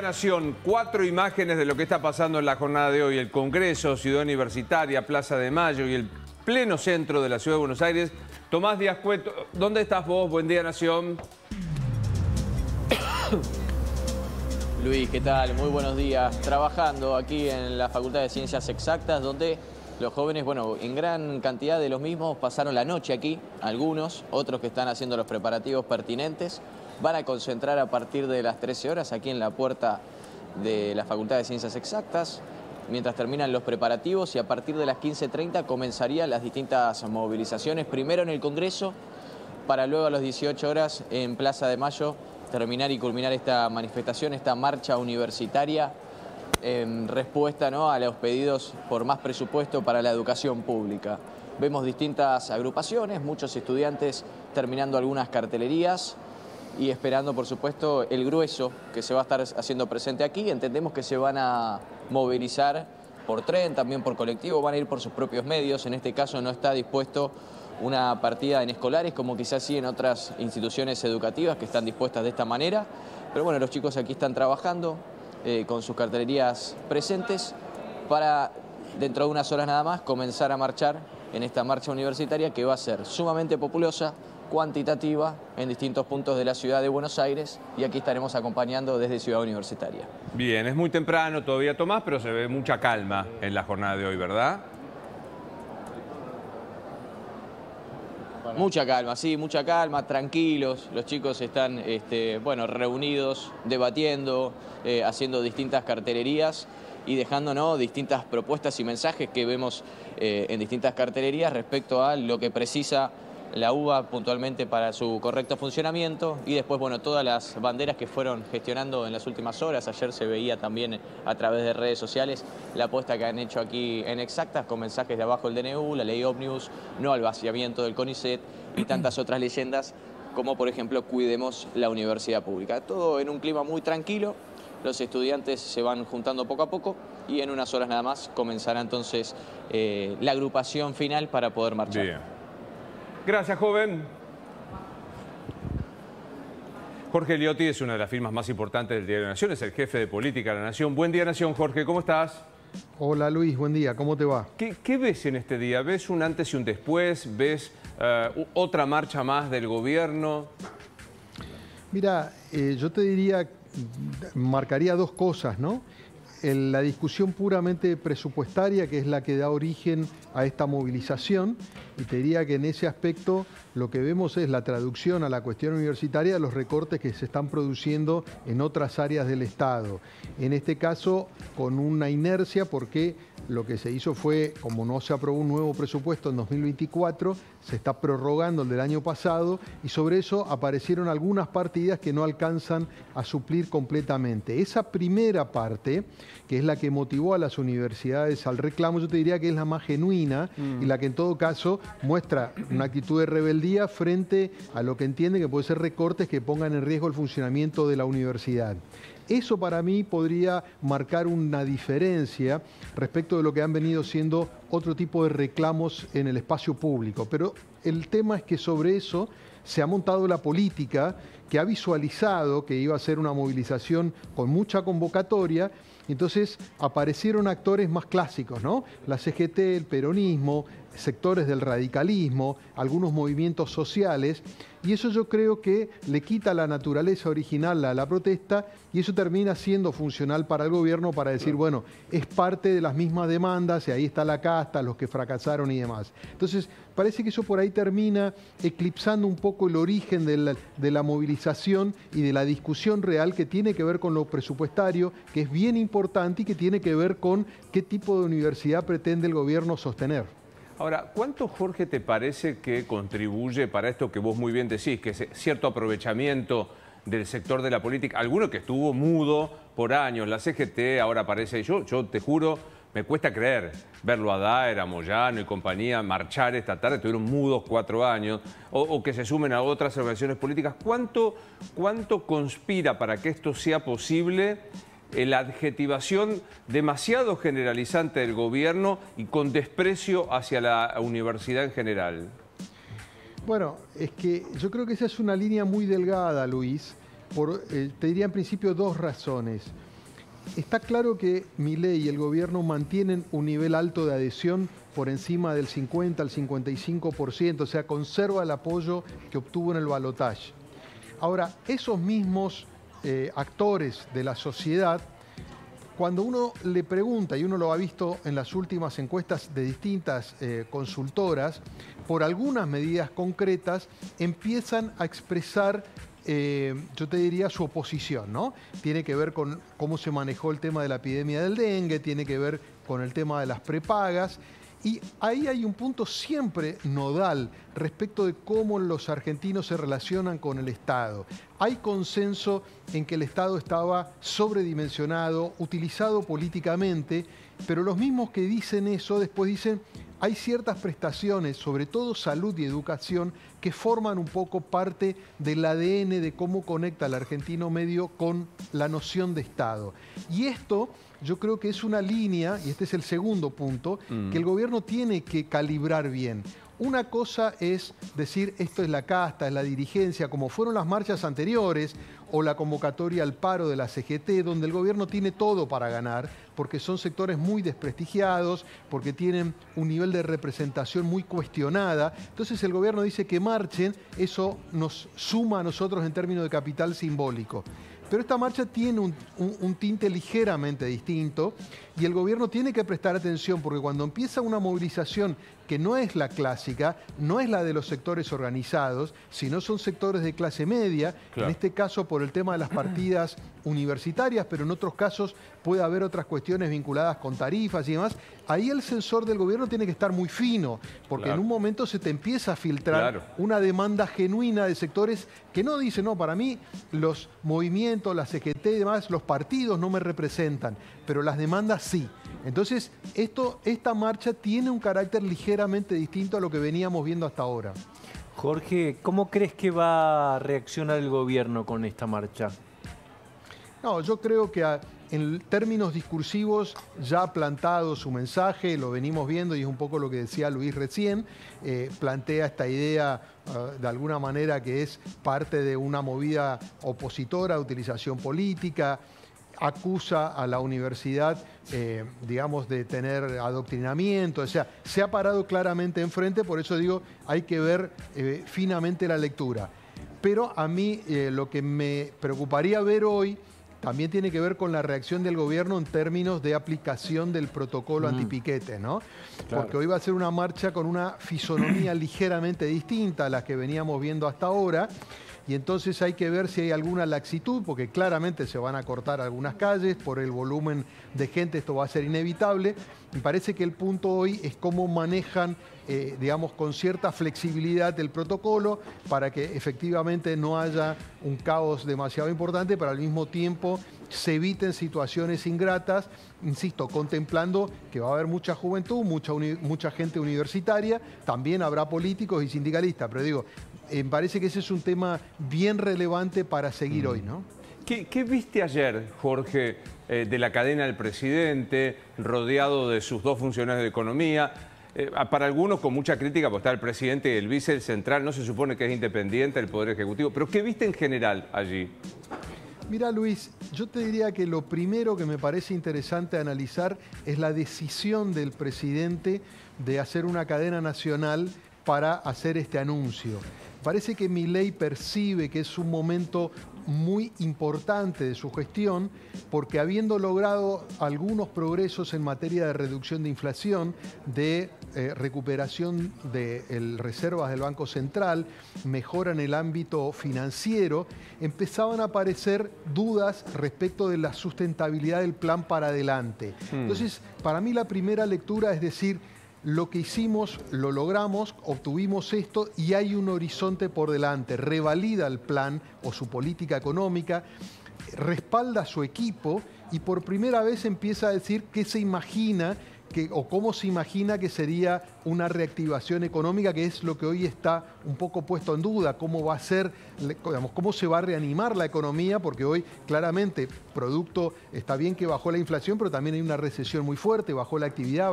Nación, 4 imágenes de lo que está pasando en la jornada de hoy. El Congreso, Ciudad Universitaria, Plaza de Mayo y el pleno centro de la Ciudad de Buenos Aires. Tomás Díaz Cueto, ¿dónde estás vos? Buen día, Nación. Luis, ¿qué tal? Muy buenos días. Trabajando aquí en la Facultad de Ciencias Exactas, donde los jóvenes, bueno, en gran cantidad de los mismos pasaron la noche aquí. Algunos, otros que están haciendo los preparativos pertinentes. Van a concentrar a partir de las 13 horas aquí en la puerta de la Facultad de Ciencias Exactas, mientras terminan los preparativos, y a partir de las 15:30 comenzarían las distintas movilizaciones, primero en el Congreso, para luego a las 18 horas en Plaza de Mayo terminar y culminar esta manifestación, esta marcha universitaria en respuesta, ¿no?, a los pedidos por más presupuesto para la educación pública. Vemos distintas agrupaciones, muchos estudiantes terminando algunas cartelerías y esperando, por supuesto, el grueso que se va a estar haciendo presente aquí. Entendemos que se van a movilizar por tren, también por colectivo, van a ir por sus propios medios. En este caso no está dispuesto una partida en escolares, como quizás sí en otras instituciones educativas que están dispuestas de esta manera. Pero bueno, los chicos aquí están trabajando con sus cartelerías presentes para, dentro de unas horas nada más, comenzar a marchar en esta marcha universitaria que va a ser sumamente populosa, cuantitativa, en distintos puntos de la ciudad de Buenos Aires, y aquí estaremos acompañando desde Ciudad Universitaria. Bien, es muy temprano todavía, Tomás, pero se ve mucha calma en la jornada de hoy, ¿verdad? Mucha calma, sí, mucha calma, tranquilos. Los chicos están bueno, reunidos, debatiendo, haciendo distintas cartelerías y dejando, ¿no?, distintas propuestas y mensajes que vemos en distintas cartelerías respecto a lo que precisa la UBA puntualmente para su correcto funcionamiento, y después, bueno, todas las banderas que fueron gestionando en las últimas horas. Ayer se veía también a través de redes sociales la apuesta que han hecho aquí en Exactas, con mensajes de abajo el DNU, la ley ómnibus, no al vaciamiento del CONICET y tantas otras leyendas, como por ejemplo cuidemos la universidad pública. Todo en un clima muy tranquilo. Los estudiantes se van juntando poco a poco y en unas horas nada más comenzará entonces la agrupación final para poder marchar. Bien. Gracias, joven. Jorge Liotti es una de las firmas más importantes del Diario de la Nación, es el jefe de política de la Nación. Buen día, Nación. Jorge, ¿cómo estás? Hola, Luis, buen día. ¿Cómo te va? ¿Qué ves en este día? ¿Ves un antes y un después? ¿Ves otra marcha más del gobierno? Mira, yo te diría, marcaría dos cosas, ¿no? La discusión puramente presupuestaria, que es la que da origen a esta movilización, y te diría que en ese aspecto lo que vemos es la traducción a la cuestión universitaria de los recortes que se están produciendo en otras áreas del Estado. En este caso, con una inercia, porque lo que se hizo fue, como no se aprobó un nuevo presupuesto en 2024, se está prorrogando el del año pasado, y sobre eso aparecieron algunas partidas que no alcanzan a suplir completamente. Esa primera parte, que es la que motivó a las universidades al reclamo, yo te diría que es la más genuina y la que en todo caso muestra una actitud de rebeldía frente a lo que entiende que puede ser recortes que pongan en riesgo el funcionamiento de la universidad. Eso para mí podría marcar una diferencia respecto de lo que han venido siendo otro tipo de reclamos en el espacio público. Pero el tema es que sobre eso se ha montado la política, que ha visualizado que iba a ser una movilización con mucha convocatoria. Entonces aparecieron actores más clásicos, ¿no? La CGT, el peronismo, sectores del radicalismo, algunos movimientos sociales, y eso yo creo que le quita la naturaleza original a la protesta, y eso termina siendo funcional para el gobierno para decir, bueno, es parte de las mismas demandas, y ahí está la casta, los que fracasaron y demás. Entonces, parece que eso por ahí termina eclipsando un poco el origen de la movilización y de la discusión real, que tiene que ver con lo presupuestario, que es bien importante y que tiene que ver con qué tipo de universidad pretende el gobierno sostener. Ahora, ¿cuánto, Jorge, te parece que contribuye para esto que vos muy bien decís, que es cierto aprovechamiento del sector de la política? Alguno que estuvo mudo por años, la CGT ahora aparece, yo te juro, me cuesta creer verlo a Daer, a Moyano y compañía marchar esta tarde, estuvieron mudos 4 años, o que se sumen a otras organizaciones políticas. ¿Cuánto conspira para que esto sea posible? La adjetivación demasiado generalizante del gobierno y con desprecio hacia la universidad en general. Bueno, es que yo creo que esa es una línea muy delgada, Luis, te diría en principio dos razones. está claro que Milei y el gobierno mantienen un nivel alto de adhesión por encima del 50 al 55%, o sea, conserva el apoyo que obtuvo en el balotaje. Ahora, esos mismos actores de la sociedad, cuando uno le pregunta, y uno lo ha visto en las últimas encuestas de distintas consultoras, por algunas medidas concretas empiezan a expresar, yo te diría, su oposición, ¿no? Tiene que ver con cómo se manejó el tema de la epidemia del dengue, tiene que ver con el tema de las prepagas. Y ahí hay un punto siempre nodal respecto de cómo los argentinos se relacionan con el Estado. Hay consenso en que el Estado estaba sobredimensionado, utilizado políticamente, pero los mismos que dicen eso después dicen hay ciertas prestaciones, sobre todo salud y educación, que forman un poco parte del ADN de cómo conecta al argentino medio con la noción de Estado. Y esto yo creo que es una línea, y este es el segundo punto, que el gobierno tiene que calibrar bien. Una cosa es decir, esto es la casta, es la dirigencia, como fueron las marchas anteriores o la convocatoria al paro de la CGT, donde el gobierno tiene todo para ganar, porque son sectores muy desprestigiados, porque tienen un nivel de representación muy cuestionada. Entonces el gobierno dice que marchen, eso nos suma a nosotros en términos de capital simbólico. Pero esta marcha tiene un tinte ligeramente distinto y el gobierno tiene que prestar atención porque cuando empieza una movilización que no es la clásica, no es la de los sectores organizados, sino son sectores de clase media, claro. En este caso por el tema de las partidas universitarias, pero en otros casos puede haber otras cuestiones vinculadas con tarifas y demás, ahí el sensor del gobierno tiene que estar muy fino, porque claro. En un momento se te empieza a filtrar claro. Una demanda genuina de sectores que no dicen, no, para mí los movimientos, la CGT y demás, los partidos no me representan, pero las demandas sí. Entonces, esta marcha tiene un carácter ligeramente distinto a lo que veníamos viendo hasta ahora. Jorge, ¿cómo crees que va a reaccionar el gobierno con esta marcha? No, yo creo que en términos discursivos ya ha plantado su mensaje, lo venimos viendo y es un poco lo que decía Luis recién, plantea esta idea de alguna manera que es parte de una movida opositora de utilización política, acusa a la universidad, digamos, de tener adoctrinamiento, o sea, se ha parado claramente enfrente, por eso digo, hay que ver finamente la lectura. Pero a mí lo que me preocuparía ver hoy también tiene que ver con la reacción del gobierno en términos de aplicación del protocolo antipiquete, ¿no? Claro. Porque hoy va a ser una marcha con una fisonomía ligeramente distinta a la que veníamos viendo hasta ahora. Y entonces hay que ver si hay alguna laxitud, porque claramente se van a cortar algunas calles, por el volumen de gente esto va a ser inevitable. Me parece que el punto hoy es cómo manejan, digamos, con cierta flexibilidad el protocolo para que efectivamente no haya un caos demasiado importante, pero al mismo tiempo se eviten situaciones ingratas, insisto, contemplando que va a haber mucha juventud, mucha gente universitaria, también habrá políticos y sindicalistas, pero digo, me parece que ese es un tema bien relevante para seguir hoy, ¿no? ¿Qué viste ayer, Jorge, de la cadena del presidente, rodeado de sus dos funcionarios de economía? Para algunos con mucha crítica, porque está el presidente y el vice, el central, no se supone que es independiente el Poder Ejecutivo, pero ¿qué viste en general allí? Mira, Luis, yo te diría que lo primero que me parece interesante analizar es la decisión del presidente de hacer una cadena nacional para hacer este anuncio. Parece que Milei percibe que es un momento muy importante de su gestión porque habiendo logrado algunos progresos en materia de reducción de inflación, de recuperación de reservas del Banco Central, mejora en el ámbito financiero, empezaban a aparecer dudas respecto de la sustentabilidad del plan para adelante. Entonces, para mí la primera lectura es decir, lo que hicimos, lo logramos, obtuvimos esto y hay un horizonte por delante. Revalida el plan o su política económica, respalda a su equipo y por primera vez empieza a decir qué se imagina o cómo se imagina que sería una reactivación económica, que es lo que hoy está un poco puesto en duda, cómo va a ser, digamos, cómo se va a reanimar la economía, porque hoy claramente está bien que bajó la inflación, pero también hay una recesión muy fuerte, bajó la actividad,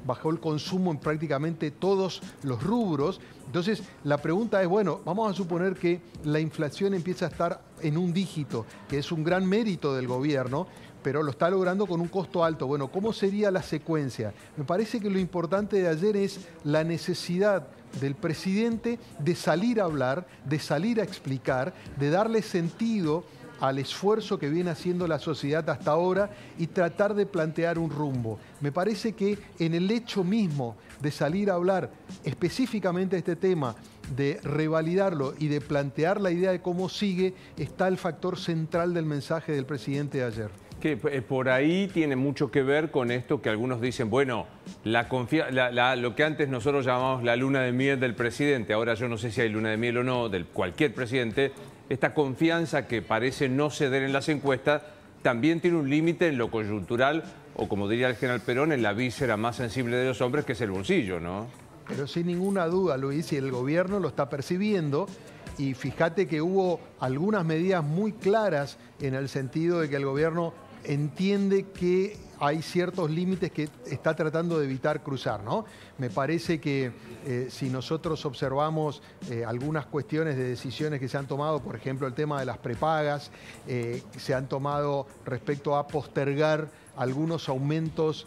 bajó el consumo en prácticamente todos los rubros. Entonces, la pregunta es, bueno, vamos a suponer que la inflación empieza a estar en un dígito, que es un gran mérito del gobierno. pero lo está logrando con un costo alto. Bueno, ¿cómo sería la secuencia? Me parece que lo importante de ayer es la necesidad del presidente de salir a hablar, de salir a explicar, de darle sentido al esfuerzo que viene haciendo la sociedad hasta ahora y tratar de plantear un rumbo. Me parece que en el hecho mismo de salir a hablar específicamente de este tema, de revalidarlo y de plantear la idea de cómo sigue, está el factor central del mensaje del presidente de ayer. Que por ahí tiene mucho que ver con esto que algunos dicen, bueno, lo que antes nosotros llamamos la luna de miel del presidente, ahora yo no sé si hay luna de miel o no, de cualquier presidente, esta confianza que parece no ceder en las encuestas, también tiene un límite en lo coyuntural, o como diría el general Perón, en la víscera más sensible de los hombres, que es el bolsillo, ¿no? Pero sin ninguna duda, Luis, y el gobierno lo está percibiendo, y fíjate que hubo algunas medidas muy claras en el sentido de que el gobierno entiende que hay ciertos límites que está tratando de evitar cruzar, ¿no? Me parece que si nosotros observamos algunas cuestiones de decisiones que se han tomado, por ejemplo, el tema de las prepagas, se han tomado respecto a postergar algunos aumentos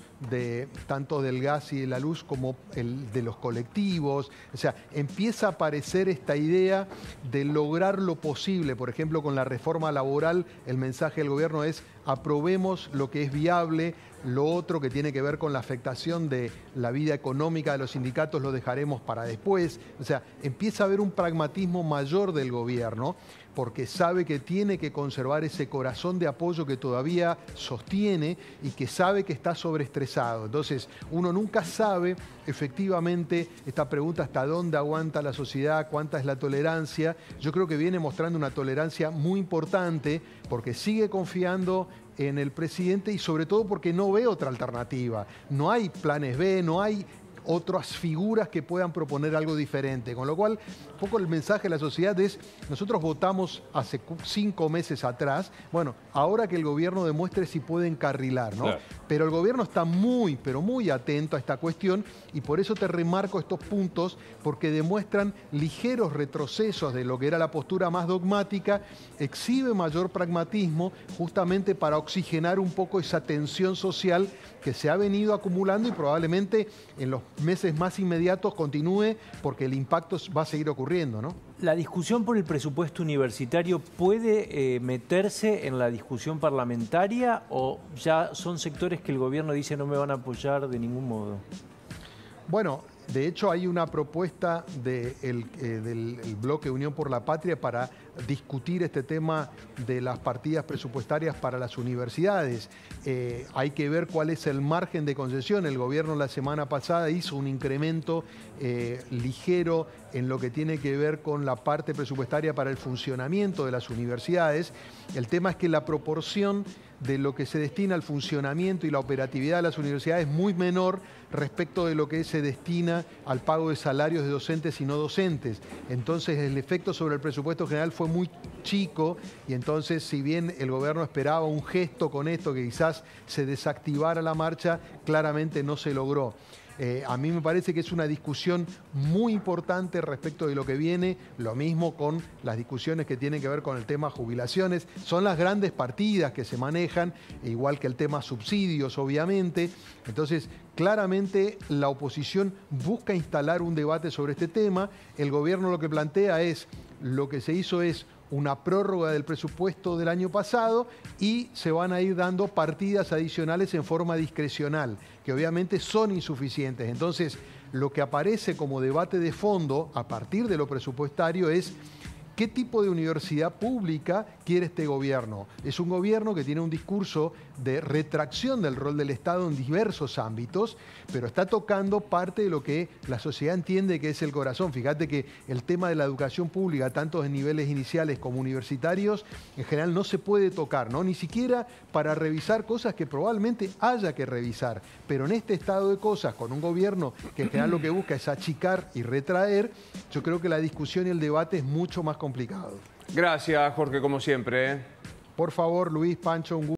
tanto del gas y de la luz como el de los colectivos. O sea, empieza a aparecer esta idea de lograr lo posible. Por ejemplo, con la reforma laboral, el mensaje del gobierno es aprobemos lo que es viable, lo otro que tiene que ver con la afectación de la vida económica de los sindicatos lo dejaremos para después. O sea, empieza a haber un pragmatismo mayor del gobierno porque sabe que tiene que conservar ese corazón de apoyo que todavía sostiene y que sabe que está sobreestresado. Entonces, uno nunca sabe efectivamente esta pregunta hasta dónde aguanta la sociedad, cuánta es la tolerancia. Yo creo que viene mostrando una tolerancia muy importante porque sigue confiando en el presidente y sobre todo porque no ve otra alternativa. No hay planes B, no hay otras figuras que puedan proponer algo diferente. Con lo cual, un poco el mensaje de la sociedad es, nosotros votamos hace 5 meses atrás, bueno, ahora que el gobierno demuestre si puede encarrilar, ¿no? Claro. Pero el gobierno está muy, pero muy atento a esta cuestión y por eso te remarco estos puntos, porque demuestran ligeros retrocesos de lo que era la postura más dogmática, exhibe mayor pragmatismo justamente para oxigenar un poco esa tensión social que se ha venido acumulando y probablemente en los meses más inmediatos continúe porque el impacto va a seguir ocurriendo, ¿no? ¿La discusión por el presupuesto universitario puede meterse en la discusión parlamentaria o ya son sectores que el gobierno dice no me van a apoyar de ningún modo? Bueno, de hecho hay una propuesta del bloque Unión por la Patria para discutir este tema de las partidas presupuestarias para las universidades. Hay que ver cuál es el margen de concesión. El gobierno la semana pasada hizo un incremento ligero en lo que tiene que ver con la parte presupuestaria para el funcionamiento de las universidades. El tema es que la proporción de lo que se destina al funcionamiento y la operatividad de las universidades es muy menor respecto de lo que se destina al pago de salarios de docentes y no docentes. Entonces el efecto sobre el presupuesto general fue muy chico y entonces si bien el gobierno esperaba un gesto con esto que quizás se desactivara la marcha, claramente no se logró. A mí me parece que es una discusión muy importante respecto de lo que viene, lo mismo con las discusiones que tienen que ver con el tema jubilaciones. Son las grandes partidas que se manejan, igual que el tema subsidios, obviamente. Entonces, claramente la oposición busca instalar un debate sobre este tema. El gobierno lo que plantea es, lo que se hizo es una prórroga del presupuesto del año pasado y se van a ir dando partidas adicionales en forma discrecional, que obviamente son insuficientes. Entonces, lo que aparece como debate de fondo a partir de lo presupuestario es ¿qué tipo de universidad pública quiere este gobierno? Es un gobierno que tiene un discurso de retracción del rol del Estado en diversos ámbitos, pero está tocando parte de lo que la sociedad entiende que es el corazón. Fíjate que el tema de la educación pública, tanto en niveles iniciales como universitarios, en general no se puede tocar, ¿no? Ni siquiera para revisar cosas que probablemente haya que revisar. Pero en este estado de cosas, con un gobierno que en general lo que busca es achicar y retraer, yo creo que la discusión y el debate es mucho más complicado. Gracias, Jorge, como siempre. Por favor, Luis, Pancho, un gusto.